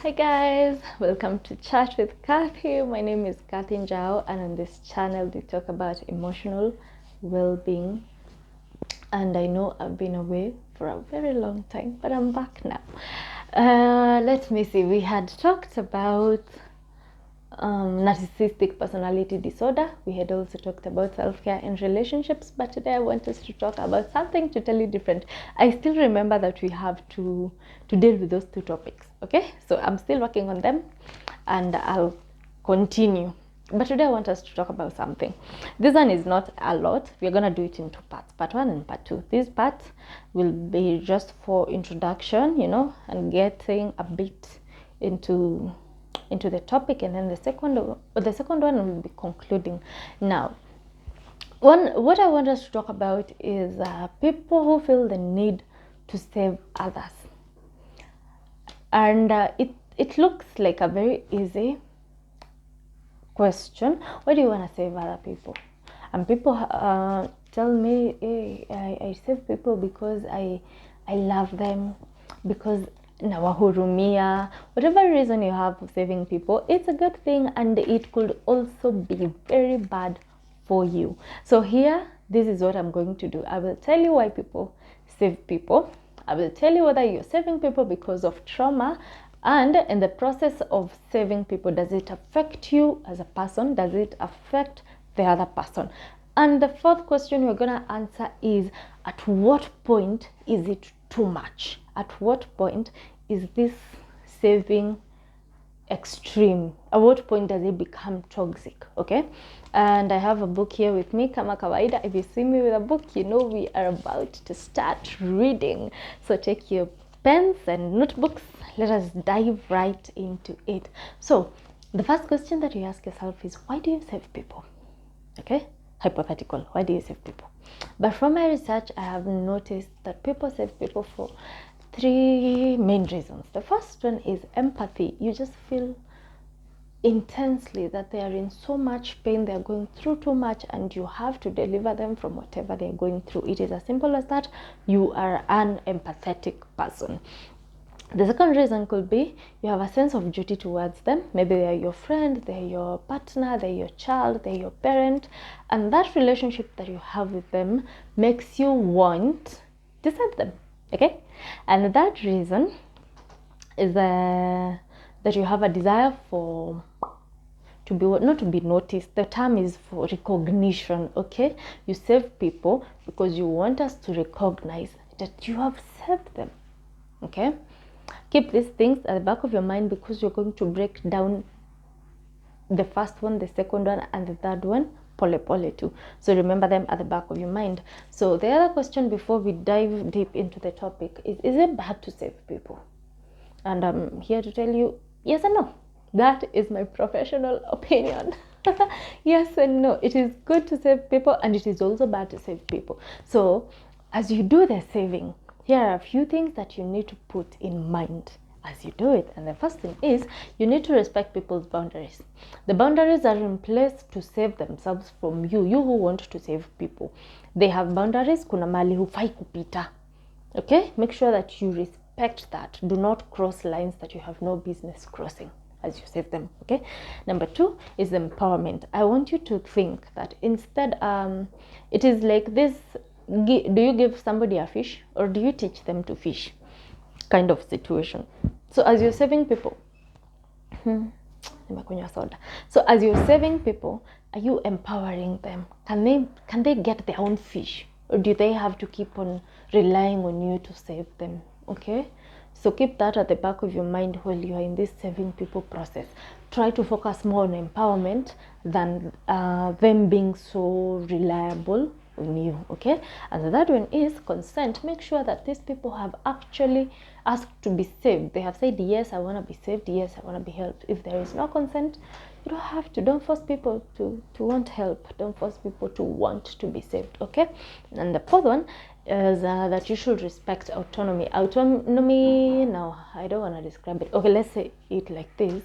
Hi guys, welcome to Chat with Kathy. My name is Kathy Njao, and on this channel we talk about emotional well-being. And I know I've been away for a very long time, but I'm back now. Let me see, we had talked about narcissistic personality disorder. We had also talked about self-care and relationships, but today I want us to talk about something totally different. I still remember that we have to deal with those two topics. Okay, so I'm still working on them and I'll continue, but today I want us to talk about something. This one is not a lot. We're gonna do it in two parts, part one and part two. This part will be just for introduction, and getting a bit into the topic, and then the second one will be concluding. Now, what I want us to talk about is people who feel the need to save others, and it looks like a very easy question. Why do you want to save other people? And people tell me, hey, I save people because I love them, because nawahurumia. Whatever reason you have for saving people, it's a good thing, and it could also be very bad for you. So here, this is what I'm going to do. I will tell you why people save people. I will tell you whether you're saving people because of trauma, and in the process of saving people, does it affect you as a person? Does it affect the other person? And the fourth question we're going to answer is, at what point is it too much? At what point is this saving extreme? At what point does it become toxic? Okay, and I have a book here with me. Kama kawaida, if you see me with a book, you know we are about to start reading. So take your pens and notebooks. Let us dive right into it. So the first question that you ask yourself is, why do you save people? Okay, hypothetical, why do you save people? But from my research, I have noticed that people save people for three main reasons. The first one is empathy. You just feel intensely that they are in so much pain, they are going through too much, and you have to deliver them from whatever they're going through. It is as simple as that. You are an empathetic person. The second reason could be you have a sense of duty towards them. Maybe they're your friend, they're your partner, they're your child, they're your parent, and that relationship that you have with them makes you want to save them. Okay, and that reason is that you have a desire for to be, not to be noticed. The term is for recognition. Okay, you save people because you want us to recognize that you have saved them. Okay, keep these things at the back of your mind, because you're going to break down the first one, the second one, and the third one pole pole too. So remember them at the back of your mind. So the other question before we dive deep into the topic is it bad to save people? And I'm here to tell you yes and no. That is my professional opinion. Yes and no. It is good to save people, and it is also bad to save people. So as you do the saving, here are a few things that you need to put in mind as you do it. And the first thing is, you need to respect people's boundaries. The boundaries are in place to save themselves from you who want to save people. They have boundaries. Kuna mali hufai kupita. Okay, make sure that you respect that. Do not cross lines that you have no business crossing as you save them. Okay, number two is empowerment. I want you to think that instead it is like this: do you give somebody a fish, or do you teach them to fish kind of situation? So as you're saving people, so as you're saving people, are you empowering them? Can they get their own fish, or do they have to keep on relying on you to save them? Okay, so keep that at the back of your mind while you are in this saving people process. Try to focus more on empowerment than them being so reliable on you. Okay, and the third one is consent. Make sure that these people have actually asked to be saved. They have said, yes, I want to be saved, yes, I want to be helped. If there is no consent, you don't have to. Don't force people to want help. Don't force people to want to be saved. Okay, and the fourth one is that you should respect autonomy. Autonomy, now I don't want to describe it. Okay, let's say it like this.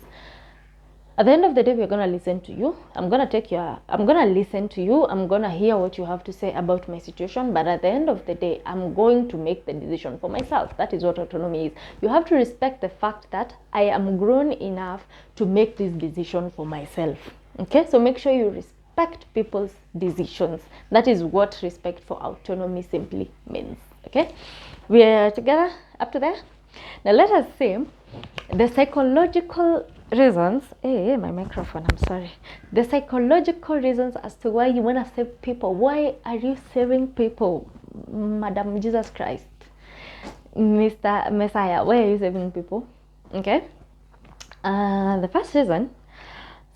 At the end of the day, we're going to listen to you. I'm going to listen to you. I'm going to hear what you have to say about my situation. But at the end of the day, I'm going to make the decision for myself. That is what autonomy is. You have to respect the fact that I am grown enough to make this decision for myself. Okay, so make sure you respect people's decisions. That is what respect for autonomy simply means. Okay, we are together up to there. Now let us see the psychological reasons. Hey, my microphone, I'm sorry. The psychological reasons as to why you want to save people. Why are you saving people, Madam Jesus Christ, Mr. Messiah? Why are you saving people? Okay. The first reason,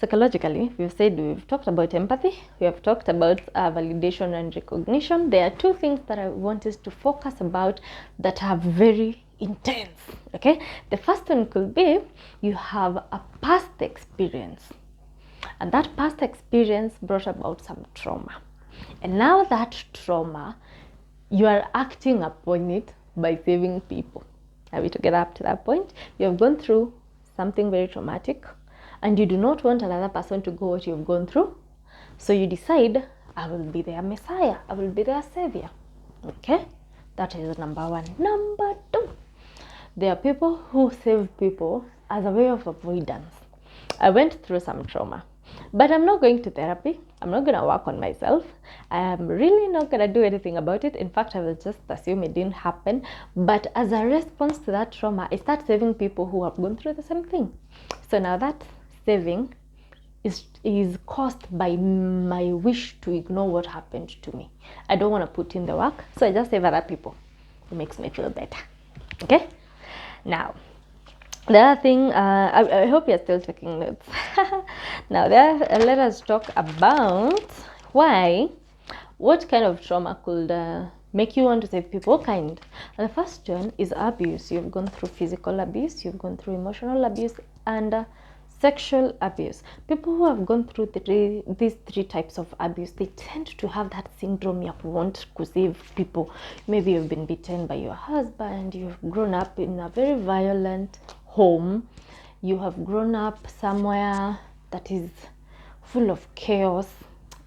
psychologically, we've talked about empathy. We have talked about validation and recognition. There are two things that I want us to focus about that are very intense. Okay, the first one could be you have a past experience, and that past experience brought about some trauma, and now that trauma, you are acting upon it by saving people. Are we together up to that point? You have gone through something very traumatic, and you do not want another person to go what you've gone through, so you decide, I will be their Messiah, I will be their savior. Okay, that is number one. Number two, there are people who save people as a way of avoidance. I went through some trauma, but I'm not going to therapy. I'm not going to work on myself. I'm really not going to do anything about it. In fact, I will just assume it didn't happen. But as a response to that trauma, I start saving people who have gone through the same thing. So now that saving is caused by my wish to ignore what happened to me. I don't want to put in the work, so I just save other people. It makes me feel better. Okay? Now, the other thing, I hope you're still taking notes. Now, let us talk about what kind of trauma could make you want to save people. What kind? And the first one is abuse. You've gone through physical abuse, you've gone through emotional abuse, and sexual abuse. People who have gone through these three types of abuse, they tend to have that syndrome of want to save people. Maybe you've been beaten by your husband, you've grown up in a very violent home, you have grown up somewhere that is full of chaos.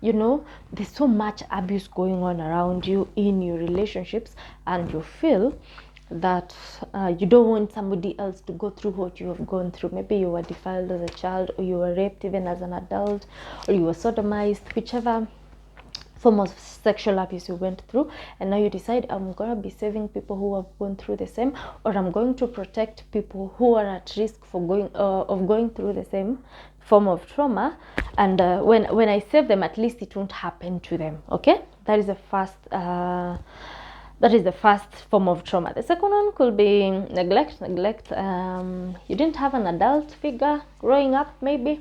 You know, there's so much abuse going on around you in your relationships, and you feel that you don't want somebody else to go through what you have gone through. Maybe you were defiled as a child, or you were raped even as an adult, or you were sodomized, whichever form of sexual abuse you went through, and now you decide, I'm going to be saving people who have gone through the same, or I'm going to protect people who are at risk for going through the same form of trauma, and when I save them, at least it won't happen to them. Okay, that is the first form of trauma. The second one could be neglect. You didn't have an adult figure growing up. Maybe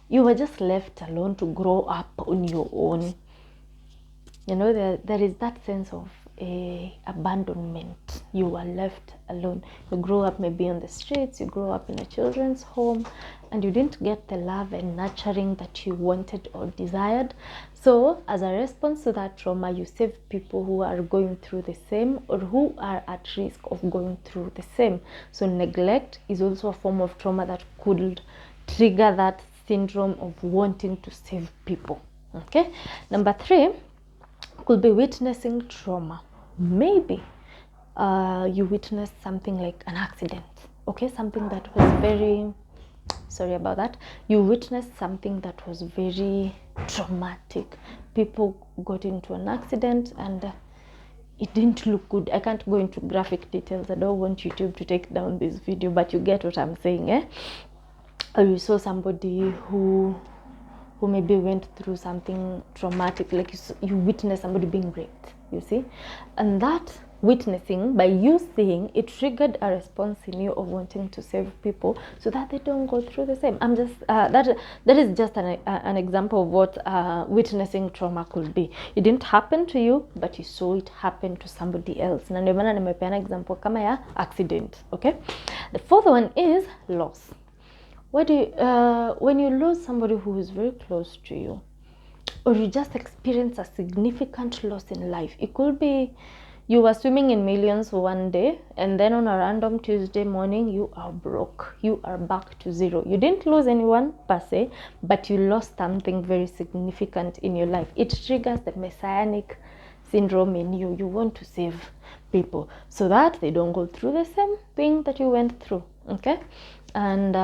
you were just left alone to grow up on your own. You know, there is that sense of abandonment. You were left alone. You grew up maybe on the streets, you grew up in a children's home, and you didn't get the love and nurturing that you wanted or desired. So as a response to that trauma, you save people who are going through the same, or who are at risk of going through the same. So neglect is also a form of trauma that could trigger that syndrome of wanting to save people. Okay, number three could be witnessing trauma. Maybe you witnessed something like an accident. Okay, something that was very, sorry about that. You witnessed something that was very traumatic. People got into an accident and it didn't look good. I can't go into graphic details. I don't want YouTube to take down this video, but you get what I'm saying, eh? Or you saw somebody who maybe went through something traumatic, like you witnessed somebody being raped, you see, and that witnessing, by you seeing, it triggered a response in you of wanting to save people so that they don't go through the same. I'm just that is just an example of what witnessing trauma could be. It didn't happen to you, but you saw it happen to somebody else. Na ndio maana nimepeana example kama ya accident. Okay, the fourth one is loss. When you lose somebody who is very close to you, or you just experience a significant loss in life, it could be You were swimming in millions one day, and then on a random Tuesday morning, you are broke. You are back to zero. You didn't lose anyone per se, but you lost something very significant in your life. It triggers the messianic syndrome in you. You want to save people so that they don't go through the same thing that you went through. Okay? And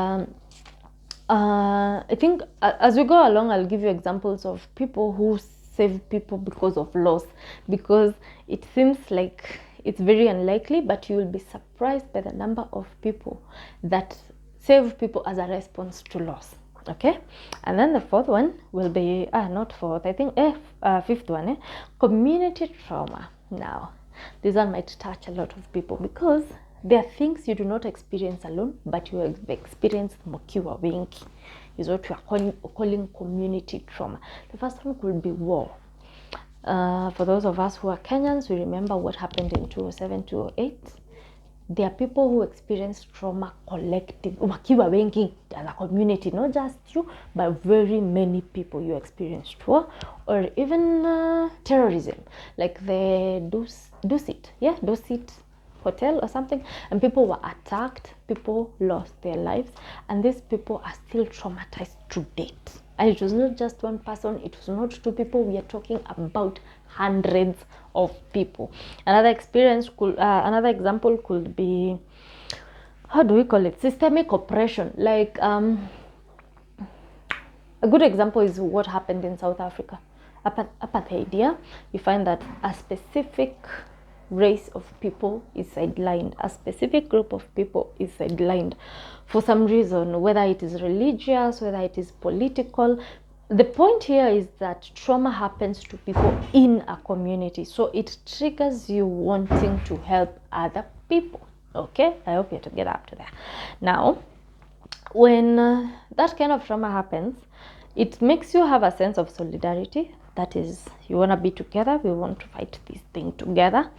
I think as we go along, I'll give you examples of people who save people because of loss, because it seems like it's very unlikely, but you will be surprised by the number of people that save people as a response to loss. Okay, and then the fourth one will be not fourth, I think fifth one, community trauma. Now this one might touch a lot of people because there are things you do not experience alone, but you experience mokiwa wengi. Is what we are calling community trauma. The first one could be war. For those of us who are Kenyans, we remember what happened in 2007, 2008. There are people who experience trauma collective, wakiwa wengi as a community, not just you, but very many people. You experienced war, or even terrorism, like the Dusit hotel or something, and people were attacked, people lost their lives, and these people are still traumatized to date. And it was not just one person, it was not two people, we are talking about hundreds of people. Another example could be, how do we call it, systemic oppression. Like a good example is what happened in South Africa, apartheid. Yeah, you find that a specific race of people is sidelined, a specific group of people is sidelined for some reason, whether it is religious, whether it is political. The point here is that trauma happens to people in a community, so it triggers you wanting to help other people. Okay, I hope you to get up to that. Now, when that kind of trauma happens, it makes you have a sense of solidarity. That is, you want to be together, we want to fight this thing together,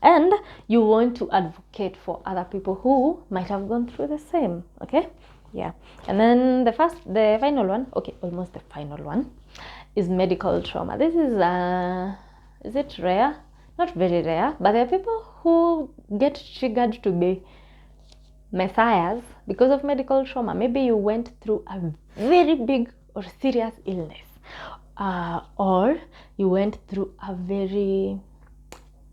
and you want to advocate for other people who might have gone through the same. Okay, yeah. And then the final one, okay, almost the final one, is medical trauma. This is it rare? Not very rare, but there are people who get triggered to be messiahs because of medical trauma. Maybe you went through a very big or serious illness, or you went through a very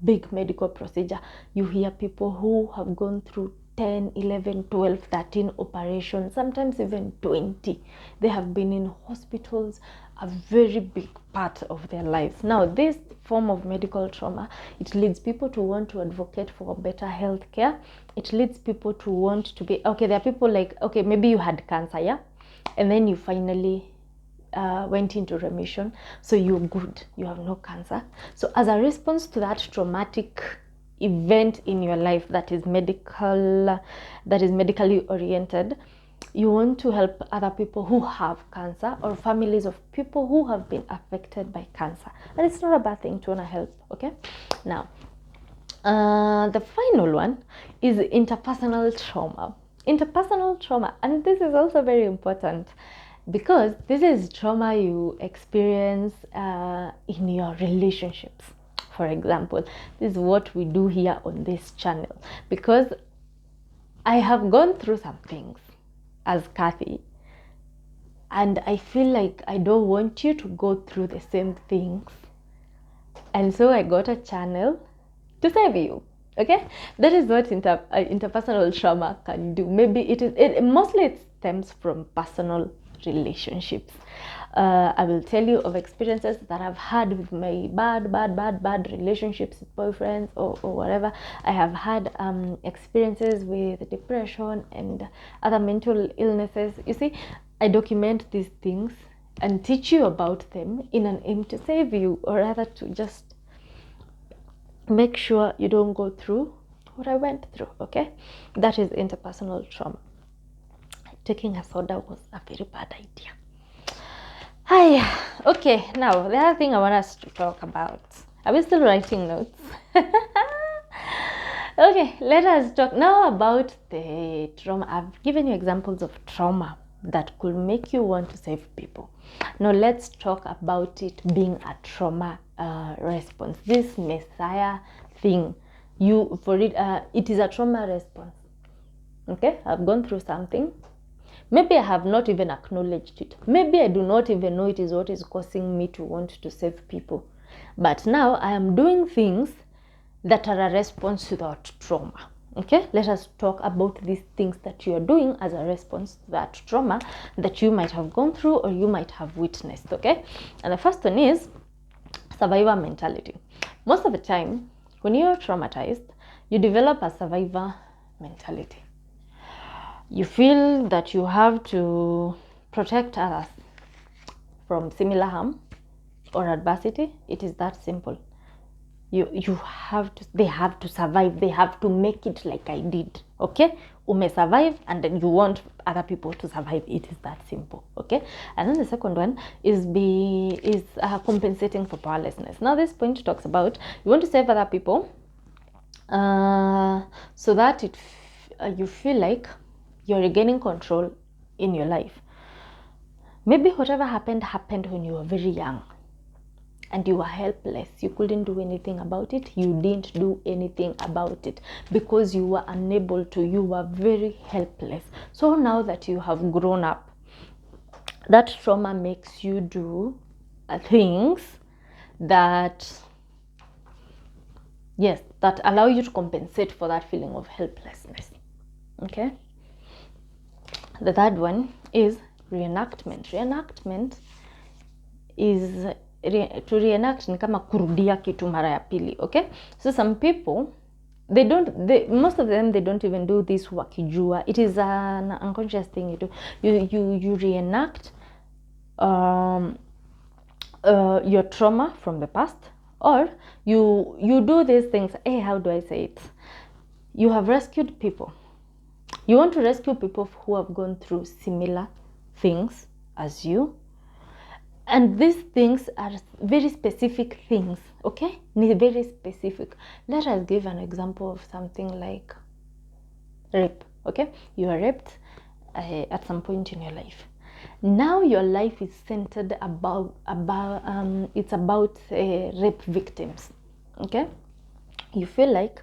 big medical procedure. You hear people who have gone through 10, 11, 12, 13 operations, sometimes even 20. They have been in hospitals a very big part of their lives. Now, this form of medical trauma, it leads people to want to advocate for better health care. It leads people to want to be, okay, there are people like, okay, maybe you had cancer, yeah? And then you finally went into remission, so you're good, you have no cancer. So as a response to that traumatic event in your life that is medically oriented, you want to help other people who have cancer, or families of people who have been affected by cancer. And it's not a bad thing to want to help. Okay, now the final one is interpersonal trauma. Interpersonal trauma, and this is also very important, because this is trauma you experience in your relationships. For example, this is what we do here on this channel, because I have gone through some things as Kathy, and I feel like I don't want you to go through the same things, and so I got a channel to save you. Okay, that is what interpersonal trauma can do. Maybe it mostly stems from personal relationships. I will tell you of experiences that I've had with my bad relationships with boyfriends or whatever. I have had experiences with depression and other mental illnesses. You see, I document these things and teach you about them in an aim to save you, or rather to just make sure you don't go through what I went through. Okay, that is interpersonal trauma. Taking a soda was a very bad idea. Hi. Okay, now the other thing I want us to talk about. Are we still writing notes? Okay, let us talk now about the trauma. I've given you examples of trauma that could make you want to save people. Now let's talk about it being a trauma response. This messiah thing. It is a trauma response. Okay, I've gone through something. Maybe I have not even acknowledged it. Maybe I do not even know it is what is causing me to want to save people. But now I am doing things that are a response to that trauma. Okay, let us talk about these things that you are doing as a response to that trauma that you might have gone through or you might have witnessed. Okay, and the first one is survivor mentality. Most of the time, when you're traumatized, you develop a survivor mentality. You feel that you have to protect others from similar harm or adversity. It is that simple. They have to survive. They have to make it like I did. Okay, may survive, and then you want other people to survive. It is that simple. Okay, and then the second one is compensating for powerlessness. Now this point talks about you want to save other people, so that you feel like you're regaining control in your life. Maybe whatever happened when you were very young and you were helpless. You couldn't do anything about it. You didn't do anything about it because you were unable to. You were very helpless. So now that you have grown up, that trauma makes you do things that allow you to compensate for that feeling of helplessness. Okay, the third one is reenactment. Reenactment is to reenact ni kama kurudia kitu mara ya pili. Okay, so some people most of them they don't even do this wakijua. It is an unconscious thing you do. You reenact your trauma from the past, or you do these things. Hey, how do I say it? You have rescued people. You want to rescue people who have gone through similar things as you. And these things are very specific things, okay? Very specific. Let us give an example of something like rape, okay? You are raped at some point in your life. Now your life is centered about rape victims, okay? You feel like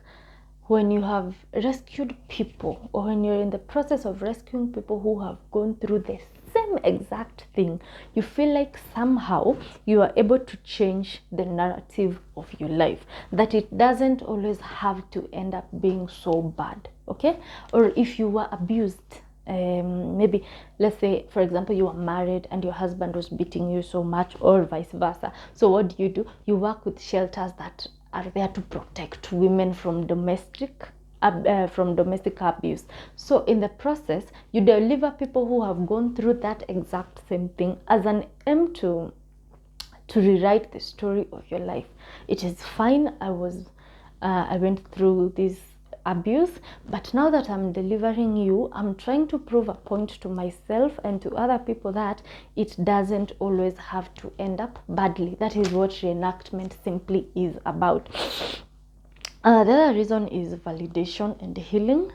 when you have rescued people, or when you're in the process of rescuing people who have gone through the same exact thing, you feel like somehow you are able to change the narrative of your life, that it doesn't always have to end up being so bad. Okay, or if you were abused, maybe let's say for example you were married and your husband was beating you so much, or vice versa. So what do? You work with shelters that are there to protect women from domestic abuse. So in the process, you deliver people who have gone through that exact same thing as an aim to rewrite the story of your life. It is fine. I went through this abuse, but now that I'm delivering you, I'm trying to prove a point to myself and to other people that it doesn't always have to end up badly. That is what reenactment simply is about. The other reason is validation and healing.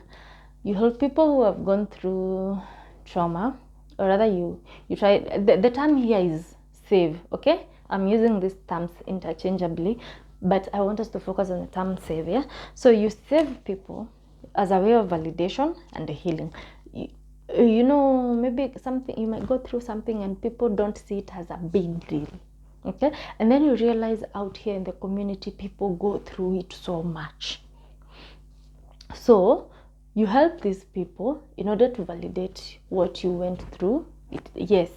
You help people who have gone through trauma, or rather you try, the term here is save. Okay, I'm using these terms interchangeably, but I want us to focus on the term save. Yeah, so you save people as a way of validation and healing. You know, maybe something, you might go through something and people don't see it as a big deal. Okay, and then you realize out here in the community people go through it so much. So you help these people in order to validate what you went through. Yes,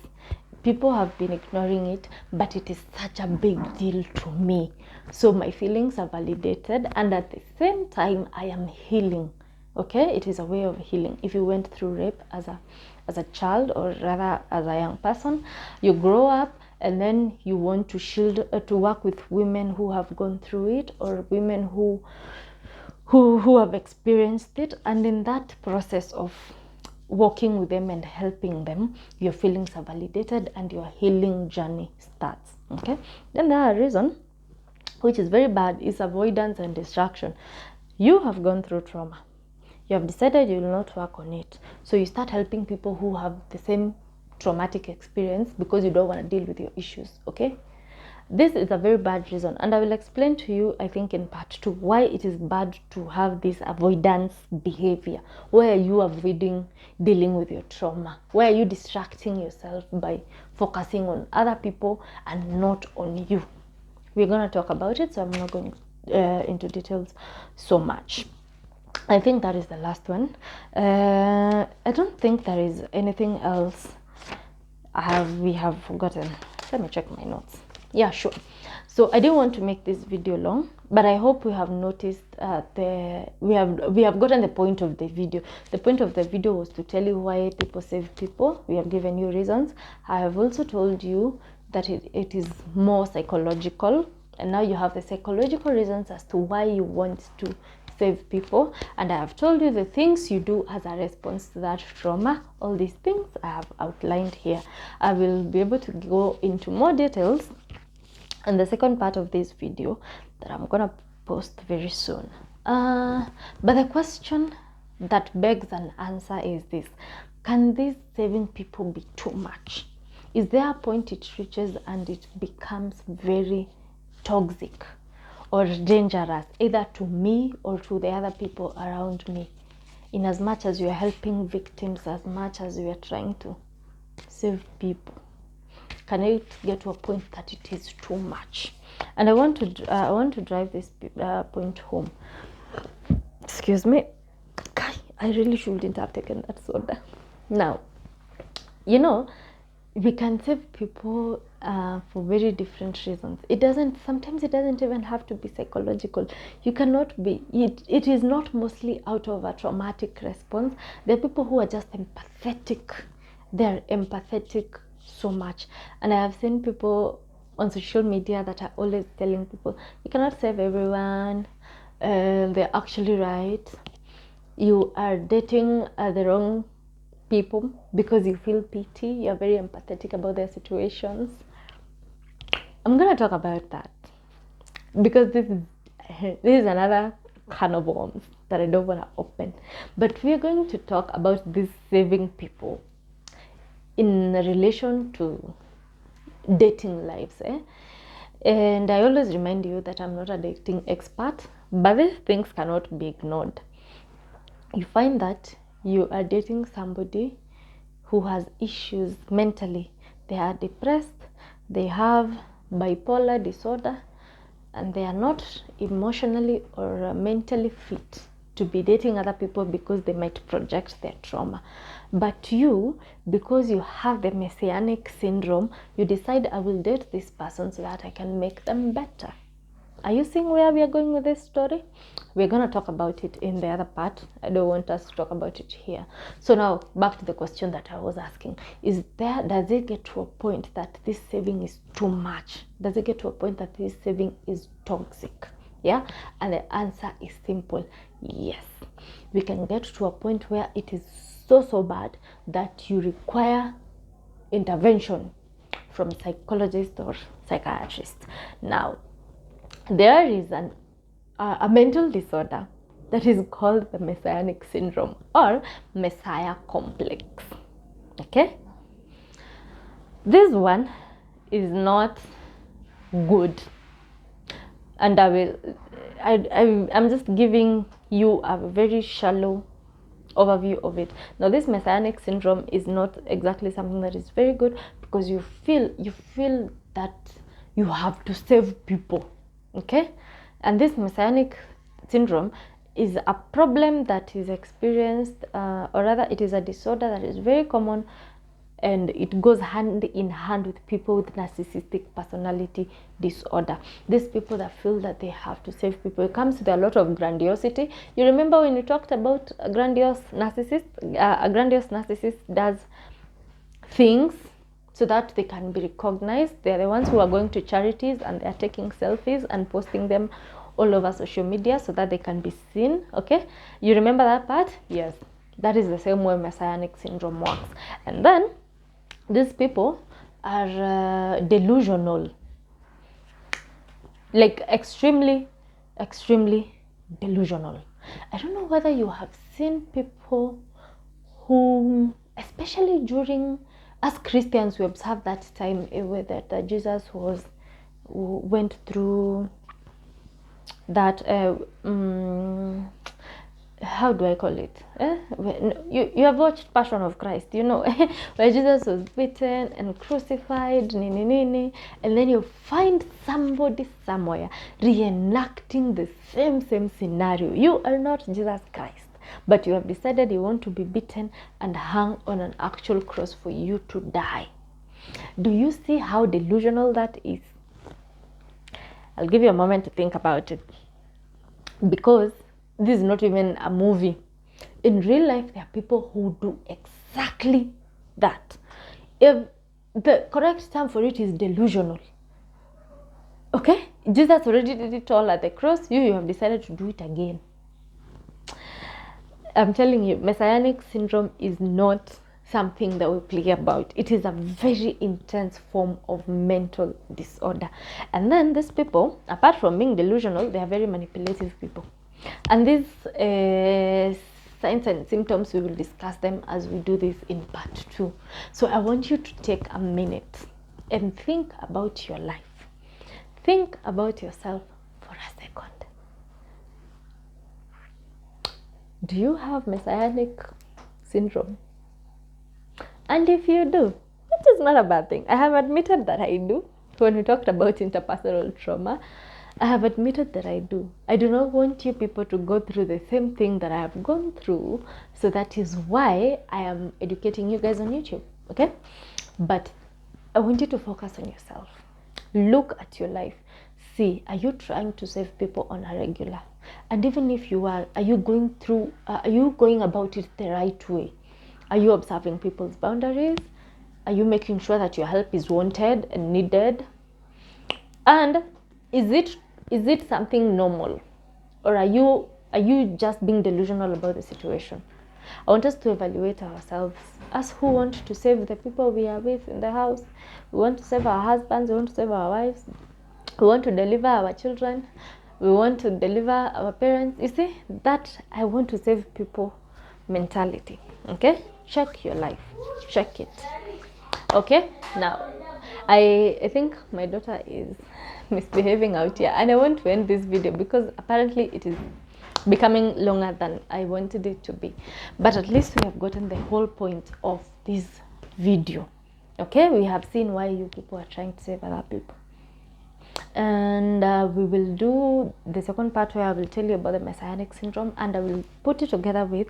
people have been ignoring it, but it is such a big deal to me. So my feelings are validated, and at the same time I am healing. Okay, it is a way of healing. If you went through rape as a child, or rather as a young person, you grow up and then you want to shield to work with women who have gone through it, or women who have experienced it, and in that process of working with them and helping them, your feelings are validated and your healing journey starts. Okay, then the other reason, which is very bad, is avoidance and distraction. You have gone through trauma, you have decided you will not work on it, so you start helping people who have the same traumatic experience because you don't want to deal with your issues. Okay, This is a very bad reason, and I will explain to you, I think, in part 2, why it is bad to have this avoidance behavior, where you are avoiding dealing with your trauma, where you distracting yourself by focusing on other people and not on you. We're going to talk about it, so I'm not going into details so much. I think that is the last one. I don't think there is anything else we have forgotten. Let me check my notes. Yeah, sure. So I didn't want to make this video long, but I hope we have noticed we have gotten the point of the video. The point of the video was to tell you why people save people. We have given you reasons. I have also told you that it is more psychological, and now you have the psychological reasons as to why you want to save people, and I have told you the things you do as a response to that trauma. All these things I have outlined here. I will be able to go into more details in the second part of this video that I'm gonna post very soon. But the question that begs an answer is this: can this saving people be too much? Is there a point it reaches and it becomes very toxic or dangerous, either to me or to the other people around me, in as much as you are helping victims, as much as you are trying to save people? Can it get to a point that it is too much? And I want to drive this point home. Excuse me, I really shouldn't have taken that soda. Now, you know, we can save people for very different reasons. Sometimes it doesn't even have to be psychological. You cannot be, it is not mostly out of a traumatic response. There are people who are just empathetic. They're empathetic so much. And I have seen people on social media that are always telling people, you cannot save everyone. They're actually right. You are dating the wrong people because you feel pity. You're very empathetic about their situations. I'm gonna talk about that because this is another can of worms that I don't want to open. But we're going to talk about this saving people in relation to dating lives, and I always remind you that I'm not a dating expert, but these things cannot be ignored. You find that you are dating somebody who has issues mentally. They are depressed, they have bipolar disorder, and they are not emotionally or mentally fit to be dating other people because they might project their trauma. But you, because you have the messianic syndrome, you decide, I will date this person so that I can make them better. Are you seeing where we are going with this story? We're going to talk about it in the other part. I don't want us to talk about it here. So now back to the question that I was asking. Does it get to a point that this saving is too much? Does it get to a point that this saving is toxic? Yeah? And the answer is simple. Yes. We can get to a point where it is so bad that you require intervention from psychologist or psychiatrist. Now, there is a mental disorder that is called the messianic syndrome or messiah complex. Okay, this one is not good, and I'm just giving you a very shallow overview of it. Now, this messianic syndrome is not exactly something that is very good, because you feel that you have to save people. Okay, and this messianic syndrome is a problem that is experienced, or rather it is a disorder that is very common, and it goes hand in hand with people with narcissistic personality disorder. These people that feel that they have to save people. It comes with a lot of grandiosity. You remember when we talked about a grandiose narcissist? A grandiose narcissist does things so that they can be recognized. They're the ones who are going to charities and they're taking selfies and posting them all over social media so that they can be seen. Okay, you remember that part? Yes, that is the same way messianic syndrome works. And then these people are delusional, like extremely delusional. I don't know whether you have seen people who, especially during, as Christians, we observe that time that Jesus was went through that how do I call it? You have watched Passion of Christ, you know, where Jesus was beaten and crucified, and then you find somebody somewhere reenacting the same scenario. You are not Jesus Christ, but you have decided you want to be beaten and hung on an actual cross for you to die. Do you see how delusional that is? I'll give you a moment to think about it, because this is not even a movie. In real life, there are people who do exactly that. If the correct term for it is delusional. Okay? Jesus already did it all at the cross. You have decided to do it again. I'm telling you, messianic syndrome is not something that we play about. It is a very intense form of mental disorder. And then these people, apart from being delusional, they are very manipulative people. And these signs and symptoms, we will discuss them as we do this in part 2. So I want you to take a minute and think about your life. Think about yourself for a second. Do you have messianic syndrome? And if you do, it is not a bad thing. I have admitted that I do. When we talked about interpersonal trauma, I have admitted that I do. I do not want you people to go through the same thing that I have gone through. So that is why I am educating you guys on YouTube. Okay? But I want you to focus on yourself. Look at your life. See, are you trying to save people on a regular? And even if you are you going about it the right way? Are you observing people's boundaries? Are you making sure that your help is wanted and needed? And is it something normal, or are you just being delusional about the situation? I want us to evaluate ourselves, us who want to save the people we are with in the house. We want to save our husbands, we want to save our wives, we want to deliver our children, we want to deliver our parents. You see, that I want to save people mentality. Okay, check your life, check it. Okay, now I think my daughter is misbehaving out here, and I want to end this video because apparently it is becoming longer than I wanted it to be, but at least we have gotten the whole point of this video. Okay, we have seen why you people are trying to save other people, and we will do the second part where I will tell you about the messianic syndrome, and I will put it together with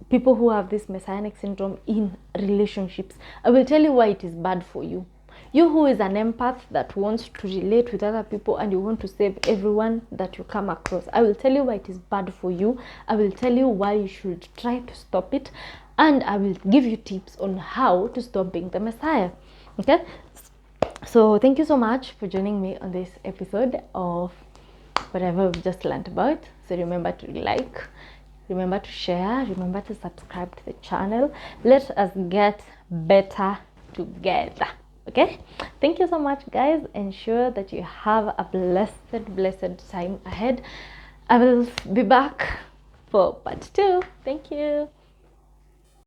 people who have this messianic syndrome in relationships. I will tell you why it is bad for you. You who is an empath that wants to relate with other people and you want to save everyone that you come across, I will tell you why it is bad for you. I will tell you why you should try to stop it, and I will give you tips on how to stop being the Messiah. Okay, so thank you so much for joining me on this episode of whatever we've just learned about. So remember to like, remember to share, remember to subscribe to the channel. Let us get better together. Okay, thank you so much, guys. Ensure that you have a blessed time ahead. I will be back for part 2. Thank you.